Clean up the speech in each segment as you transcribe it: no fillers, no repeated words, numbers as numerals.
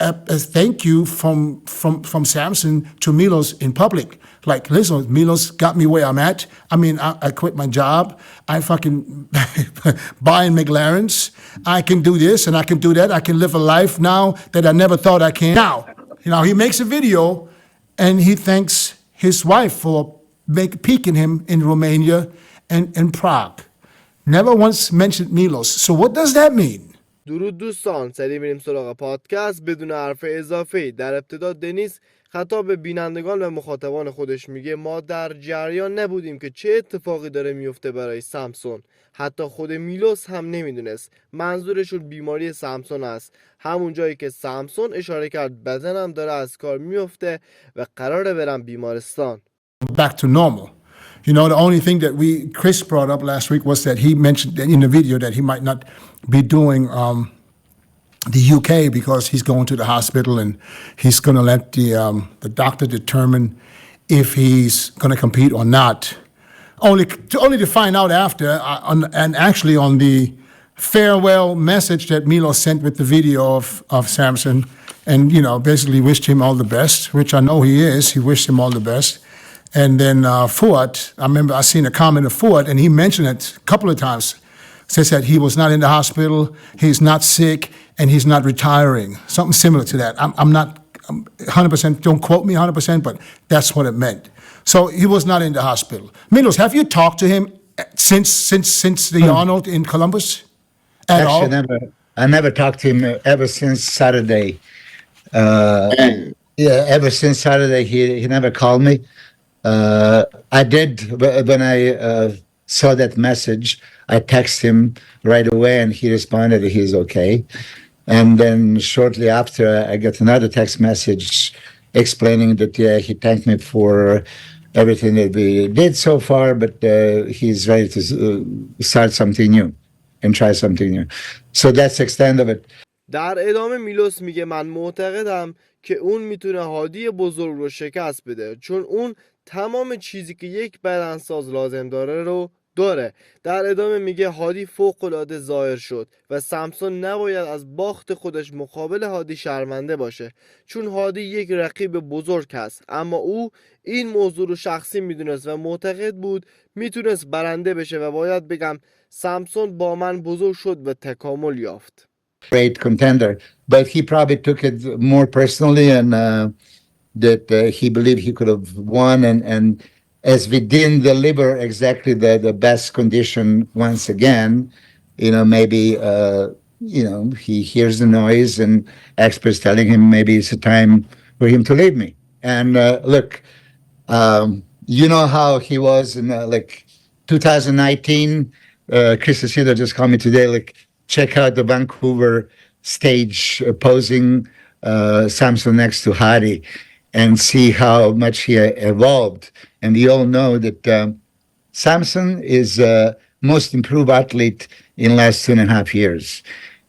a thank you from Samson to Milos in public. Like, listen, Milos got me where I'm at. I mean, I quit my job. I fucking buying McLarens. I can do this and I can do that. I can live a life now that I never thought I can. Now, he makes a video and he thanks his wife for peaking him in Romania and Prague. Never once mentioned Milos. So what does that mean? درود دوستان، سری میریم سراغ پادکست بدون حرف اضافه. در ابتدا دنیس خطاب به بینندگان و مخاطبان خودش میگه ما در جریان نبودیم که چه اتفاقی داره میفته برای سمسون. حتی خود میلوس هم نمیدونست. منظورشون بیماری سمسون است. همون جایی که سمسون اشاره کرد بدنم داره از کار میفته و قراره برم بیمارستان. Back to normal. You know, the only thing that Chris brought up last week was that he mentioned in the video that he might not be doing the UK because he's going to the hospital and he's going to let the doctor determine if he's going to compete or not. Only to find out after, and actually on the farewell message that Milos sent with the video of Samson, and you know, basically wished him all the best, which I know he is. He wished him all the best. And then Fuad, I remember I seen a comment of Fuad, and he mentioned it a couple of times. Says that he was not in the hospital, he's not sick, and he's not retiring. Something similar to that. I'm not 100%, don't quote me 100%, but that's what it meant. So he was not in the hospital. Milos, have you talked to him since the Arnold in Columbus at Actually, all? I never talked to him ever since Saturday. Ever since Saturday, he never called me. I did, when I saw that message, I texted him right away and he responded that he's okay. And then shortly after, I got another text message explaining that, yeah, he thanked me for everything that we did so far, but he's ready to start something new and try something new. So that's the extent of it. در ادامه میلوس میگه من معتقدم که اون میتونه هادی بزرگ رو شکست بده، چون اون تمام چیزی که یک بدنساز لازم داره رو داره. در ادامه میگه هادی فوق‌العاده ظاهر شد و سمسون نباید از باخت خودش مقابل هادی شرمنده باشه، چون هادی یک رقیب بزرگ هست، اما او این موضوع رو شخصی میدونست و معتقد بود میتونست برنده بشه و باید بگم سمسون با من بزرگ شد و تکامل یافت. Great contender, but he probably took it more personally and that he believed he could have won, and as we didn't deliver exactly the best condition once again, you know, maybe he hears the noise and experts telling him maybe it's a time for him to leave me. And look, you know how he was in like 2019. Chris just called me today, like, check out the Vancouver stage posing Samson next to Hadi and see how much he evolved. And we all know that Samson is most improved athlete in last 2.5 years.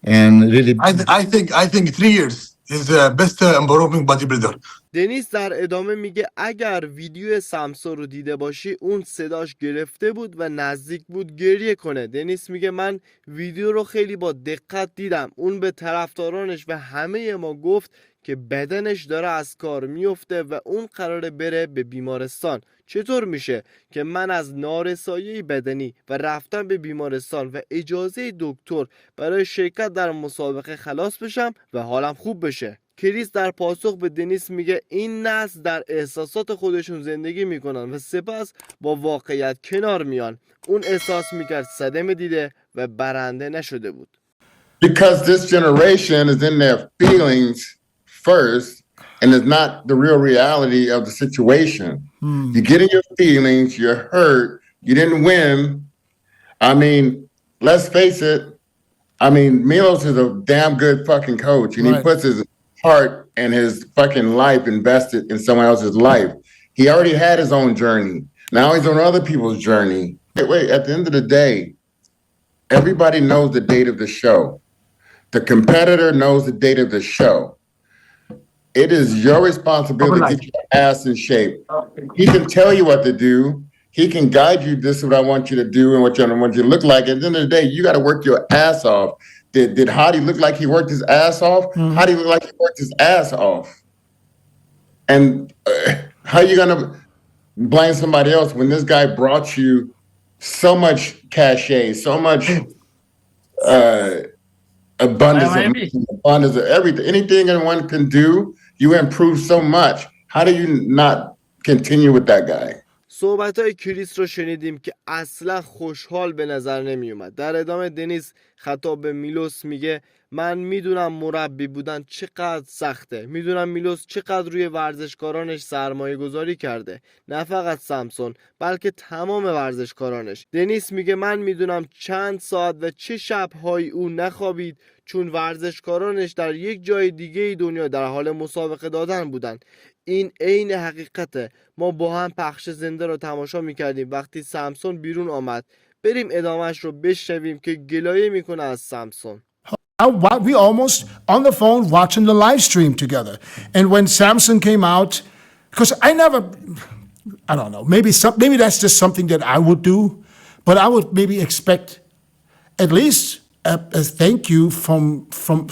And really, I think 3 years is the best improving bodybuilder. دنیس در ادامه میگه اگر ویدیو سمسون رو دیده باشی اون صداش گرفته بود و نزدیک بود گریه کنه. دنیس میگه من ویدیو رو خیلی با دقت دیدم. اون به طرفدارانش و همه ما گفت که بدنش داره از کار میفته و اون قراره بره به بیمارستان. چطور میشه که من از نارسایی بدنی و رفتن به بیمارستان و اجازه دکتر برای شرکت در مسابقه خلاص بشم و حالم خوب بشه؟ کریس در پاسخ به دنیس میگه این نسل در احساسات خودشون زندگی میکنن و سپس با واقعیت کنار میان. اون احساس میکرد صدمه دیده و برنده نشده بود. Because this generation is in their feelings first and is not the real reality of the situation. You get in your feelings, you're hurt, you didn't win. I mean, let's face it. I mean, Milos is a damn good fucking coach, and he puts his heart and his fucking life invested in someone else's life. He already had his own journey. Now he's on other people's journey. Wait, at the end of the day, everybody knows the date of the show. The competitor knows the date of the show. It is your responsibility to get your ass in shape. He can tell you what to do. He can guide you. This is what I want you to do and what I want you to look like. At the end of the day, you got to work your ass off. did Hadi look like he worked his ass off? Hadi looked like he worked his ass off. And how are you going to blame somebody else when this guy brought you so much cachet, so much abundance of everything? Anything anyone can do, you improve so much. How do you not continue with that guy? صحبت‌های کریس رو شنیدیم که اصلا خوشحال به نظر نمی اومد. در ادامه دنیس خطاب به میلوس میگه من میدونم مربی بودن چقدر سخته، میدونم میلوس چقدر روی ورزشکارانش سرمایه گذاری کرده، نه فقط سمسون بلکه تمام ورزشکارانش. دنیس میگه من میدونم چند ساعت و چه شب‌هایی او نخوابید چون ورزشکارانش در یک جای دیگه دنیا در حال مسابقه دادن بودن. این عین حقیقته. ما با هم پخش زنده رو تماشا میکردیم وقتی سمسون بیرون آمد. بریم ادامهش رو بشنویم که گلایه میکنه از سمسون. We almost on the phone watching the live stream together. And when Samson came out, because I don't know, maybe that's just something that I would do, but I would maybe expect at least a thank you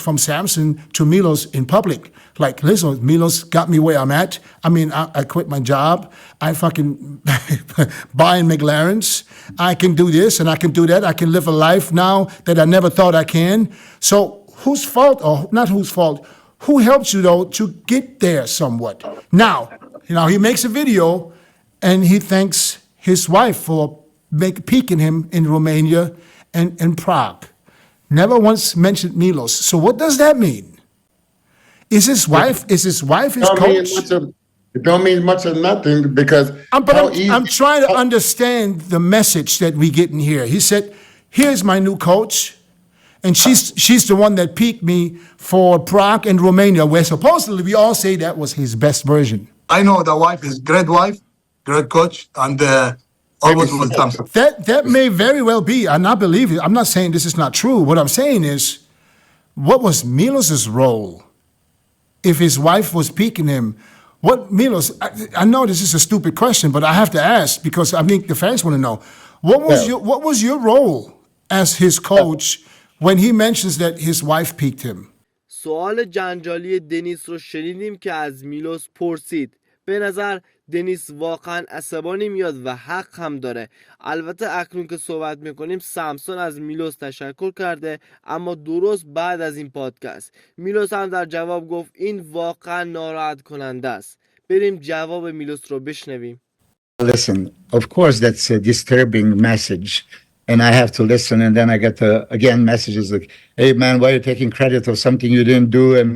from Samson to Milos in public. Like, listen, Milos got me where I'm at. I mean, I quit my job. I fucking buying McLarens. I can do this and I can do that. I can live a life now that I never thought I can. So whose fault, or not whose fault, who helps you though to get there somewhat? Now, he makes a video and he thanks his wife for peeking him in Romania and Prague. Never once mentioned Milos. So what does that mean? Is his wife his coach? It don't mean much of nothing because I'm trying to understand the message that we get in here. He said, here's my new coach, and she's the one that picked me for Prague and Romania, where supposedly we all say that was his best version. I know the wife, great coach, and always with Samson. That may very well be, and I believe it. I'm not saying this is not true. What I'm saying is, what was Milos's role? If his wife was piquing him, what Milos? I know this is a stupid question, but I have to ask because I think the fans want to know. What was your role as his coach when he mentions that his wife piqued him? سوال جنجالی دنیس رو شنیدیم که از میلوس پرسید. به نظر دنیس واقعا عصبانی میاد و حق هم داره. البته اکنون که صحبت میکنیم سمسون از میلوس تشکر کرده، اما درست بعد از این پادکست. میلوس هم در جواب گفت این واقعا ناراحت کننده است. بریم جواب میلوس رو بشنویم. Listen, of course that's a disturbing message. And I have to listen, and then I get again messages like, "Hey man, why are you taking credit of something you didn't do?" And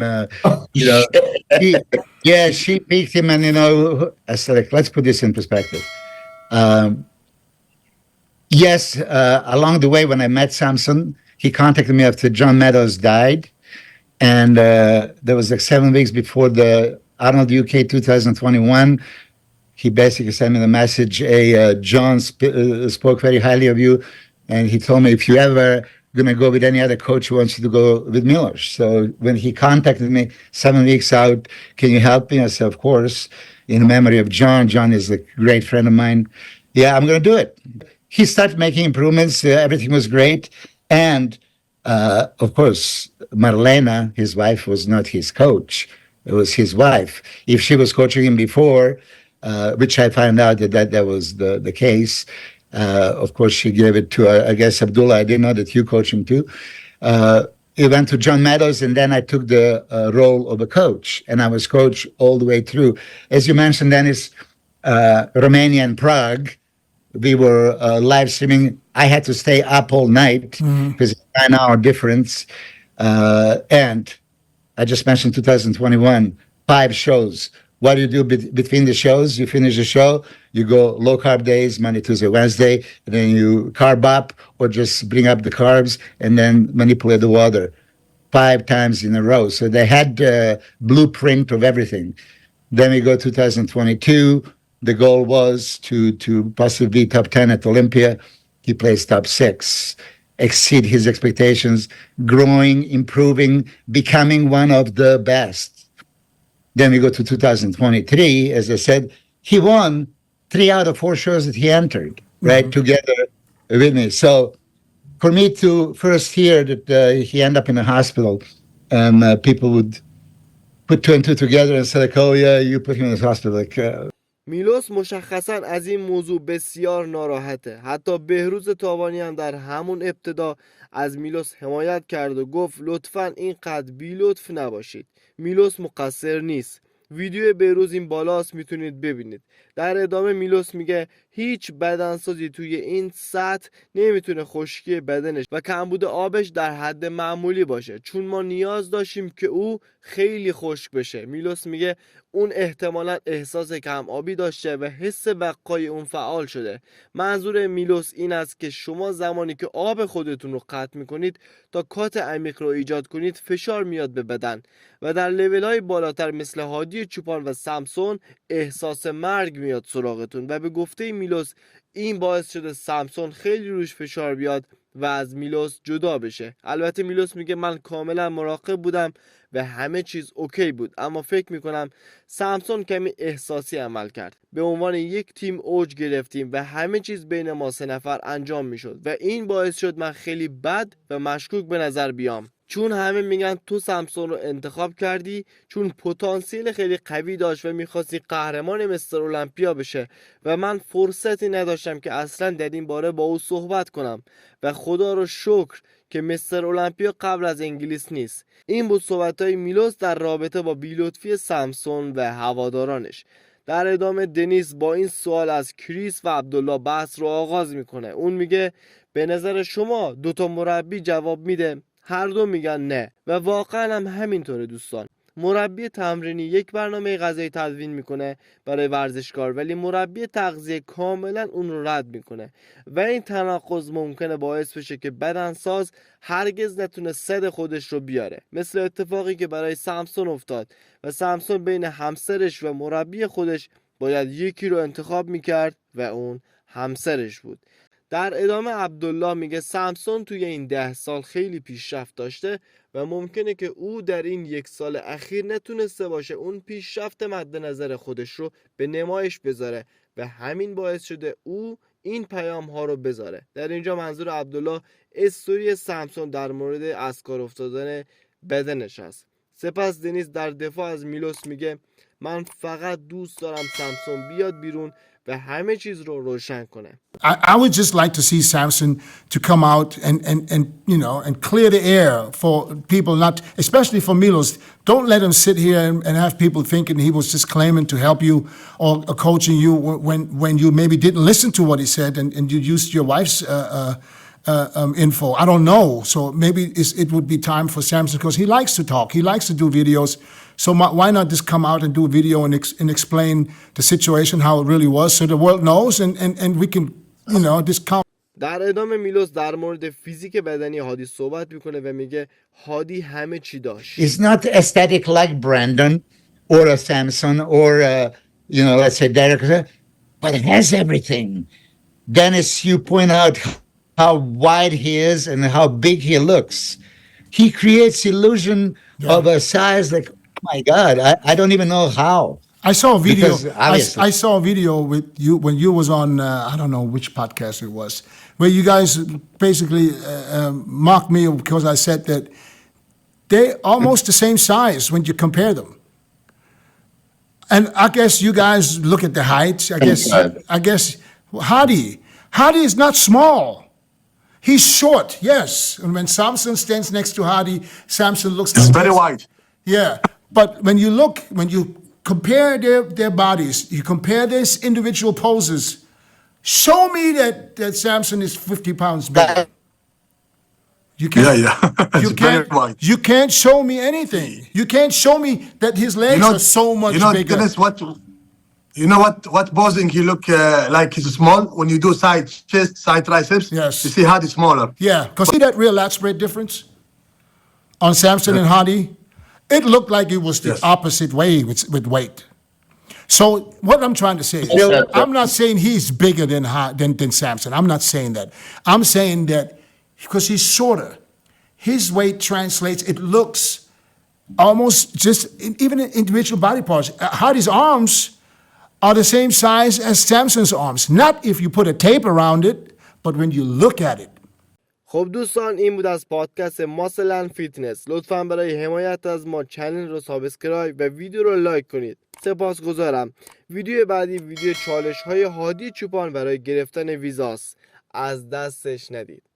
she picked him, and I said, like, let's put this in perspective. Yes, along the way when I met Samson, he contacted me after John Meadows died, and there was like 7 weeks before the Arnold UK 2021. He basically sent me the message, John spoke very highly of you, and he told me if you ever going to go with any other coach, he wants you to go with Milos. So when he contacted me 7 weeks out, can you help me? I said, of course, in memory of John. John is a great friend of mine. Yeah, I'm going to do it. He started making improvements. Everything was great. And, of course, Marlena, his wife, was not his coach. It was his wife. If she was coaching him before, which I found out that was the case. Of course, she gave it to, I guess, Abdullah. I didn't know that you coach him too. He went to John Meadows, and then I took the role of a coach, and I was coach all the way through. As you mentioned, Dennis, Romania and Prague, we were live streaming. I had to stay up all night because it's a 9-hour difference. And I just mentioned 2021, 5 shows. What do you do between the shows? You finish the show, you go low carb days, Monday, Tuesday, Wednesday, and then you carb up or just bring up the carbs and then manipulate the water 5 times in a row. So they had a blueprint of everything. Then we go 2022. The goal was to possibly be top 10 at Olympia. He placed top 6, exceed his expectations, growing, improving, becoming one of the best. Then we go to 2023. As I said, he won 3 out of 4 shows that he entered, right, together with me. So for me to first hear that he ended up in a hospital, and people would put two and two together and say, like, oh yeah, you put him in this hospital. Like, میلوس مشخصاً از این موضوع بسیار ناراحته. حتی بهروز تابانی هم در همون ابتدا از میلوس حمایت کرد و گفت لطفاً اینقدر بی لطف نباشید. میلوس مقصر نیست. ویدیو بهروز این بالاست، میتونید ببینید. در ادامه میلوس میگه هیچ بدنسازی توی این سطح نمیتونه خشکی بدنش و کمبود آبش در حد معمولی باشه، چون ما نیاز داشتیم که او خیلی خشک بشه. میلوس میگه اون احتمالاً احساس کم آبی داشته و حس بقای اون فعال شده. منظور میلوس این است که شما زمانی که آب خودتون رو قطع میکنید تا کات عمیق رو ایجاد کنید فشار میاد به بدن و در لول‌های بالاتر مثل هادی چوپان و سمسون احساس مرگ میاد سراغتون و به گفته میلوس این باعث شده سمسون خیلی روش فشار بیاد و از میلوس جدا بشه. البته میلوس میگه من کاملا مراقب بودم و همه چیز اوکی بود، اما فکر میکنم سمسون کمی احساسی عمل کرد. به عنوان یک تیم اوج گرفتیم و همه چیز بین ما 3 نفر انجام میشد و این باعث شد من خیلی بد و مشکوک به نظر بیام، چون همه میگن تو سمسون رو انتخاب کردی چون پتانسیل خیلی قوی داشت و میخواستی قهرمان مستر المپیا بشه و من فرصتی نداشتم که اصلا در این باره با او صحبت کنم و خدا رو شکر که مستر المپیا قبل از انگلیس نیست. این بود صحبت‌های میلوس در رابطه با بی‌لطفی سمسون و هوادارانش. در ادامه دنیس با این سوال از کریس و عبدالله بحث رو آغاز میکنه. اون میگه به نظر شما 2 مربی جواب میده؟ هر دو میگن نه و واقعا هم همینطوره دوستان. مربی تمرینی یک برنامه غذایی تدوین میکنه برای ورزشکار، ولی مربی تغذیه کاملا اون رو رد میکنه و این تناقض ممکنه باعث بشه که بدنساز هرگز نتونه صد خودش رو بیاره، مثل اتفاقی که برای سمسون افتاد و سمسون بین همسرش و مربی خودش باید یکی رو انتخاب میکرد و اون همسرش بود. در ادامه عبدالله میگه سمسون توی این 10 سال خیلی پیشرفت داشته و ممکنه که او در این 1 سال اخیر نتونسته باشه اون پیشرفت مد نظر خودش رو به نمایش بذاره و همین باعث شده او این پیام ها رو بذاره. در اینجا منظور عبدالله استوری سمسون در مورد از کار افتادن بدنش است. سپس دنیس در دفاع از میلوس میگه من فقط دوست دارم سمسون بیاد بیرون و همه چیز رو روشن کنه. I would just like to see Samson to come out and you know and clear the air for people, not especially for Milos. Don't let him sit here and have people thinking he was just claiming to help you or coaching you when you maybe didn't listen to what he said and you used your wife's info. I don't know. So maybe it would be time for Samson, because he likes to talk. He likes to do videos. So why not just come out and do a video and explain the situation, how it really was, so the world knows and we can, you know, discount. در ادامه میلوس در مورد فیزیک بدنی هادی صحبت میکنه و میگه هادی همه چی داشت. It's not aesthetic like Brandon or a Samson or a, you know, let's say Derek, but it has everything. Dennis, you point out how wide he is and how big he looks. He creates illusion of a size like, oh my God, I don't even know how. I saw a video. I saw a video with you when you was on. I don't know which podcast it was, where you guys basically mocked me because I said that they're almost the same size when you compare them. And I guess you guys look at the height. I guess Hadi is not small. He's short, yes. And when Samson stands next to Hadi, Samson looks. It's very wide. Yeah, but when you compare their bodies, you compare these individual poses, show me that Samson is 50 pounds bigger. You can't, you can't show me anything. You can't show me that his legs are so much bigger. You know what posing he look like he's small when you do side chest, side triceps? Yes. You see Hadi smaller. Yeah, because see that real lat spread difference on Samson and Hadi? It looked like it was the opposite way with weight. So what I'm trying to say is, I'm not saying he's bigger than Samson. I'm not saying that. I'm saying that because he's shorter, his weight translates. It looks almost just even in individual body parts. Hadi's arms are the same size as Samson's arms. Not if you put a tape around it, but when you look at it. خب دوستان، این بود از پادکست مثلا فیتنس. لطفا برای حمایت از ما چنل رو سابسکرایب و ویدیو رو لایک کنید. سپاسگزارم. ویدیو بعدی ویدیو چالش های هادی چوپان برای گرفتن ویزاست. از دستش ندید.